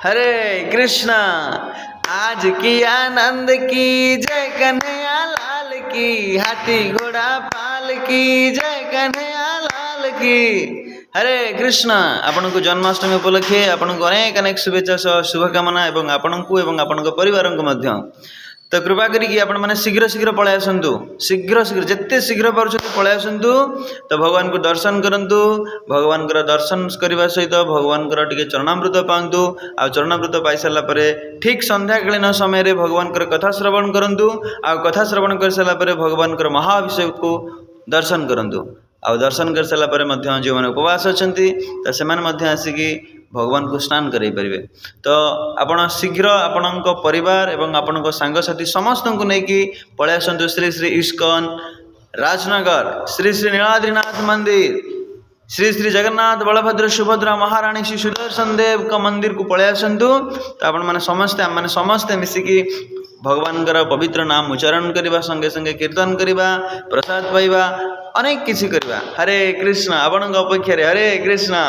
हरे कृष्णा। आज की आनंद की जय कन्हैया लाल की, हाथी घोड़ा पाल की जय कन्हैया लाल की। हरे कृष्णा। आपण को जन्माष्टमी उपलक्षे आपण को अनेक अनेक शुभेच्छा सह शुभकामना एवं आपण को एवं आपण परिवार को मध्य। तो कृपा करिकी आपण माने शीघ्र शीघ्र पळाय आसंतु, शीघ्र शीघ्र जेते शीघ्र पारुछथि पळाय आसंतु। तो भगवान को दर्शन करंतु, भगवान कर दर्शन करबा सहित भगवान कर टिके चरणामृत पांतु। आ चरणामृत पाई साला परे ठीक संध्याकालीन समय रे भगवान कर कथा श्रवण करंतु। आ कथा श्रवण कर साला परे भगवान कर महाअभिषेक को दर्शन करंतु। आ दर्शन कर साला परे मध्य जो माने उपवास अछंती त सेमान मध्य आसीकी भगवान को स्नान कराई पारे। तो आपण शीघ्र आपण परिवार एवं आपण सांगसाथी समस्त को लेकिन पळाय आसंतु श्री श्री इस्कॉन राजनगर, श्री श्री नीलाद्रीनाथ मंदिर, श्री श्री जगन्नाथ बलभद्र सुभद्रा महारानी श्री सुदर्शन देव का मंदिर को पळाय आसंतु। तो आपण माने समस्ते मिसिकी भगवान कर पवित्र नाम उच्चारण करवा, संगे संगे कीर्तन करवा, प्रसाद पाइबा, अनेक किसी करवा। हरे कृष्ण। आपण अपेक्षा रे हरे कृष्ण।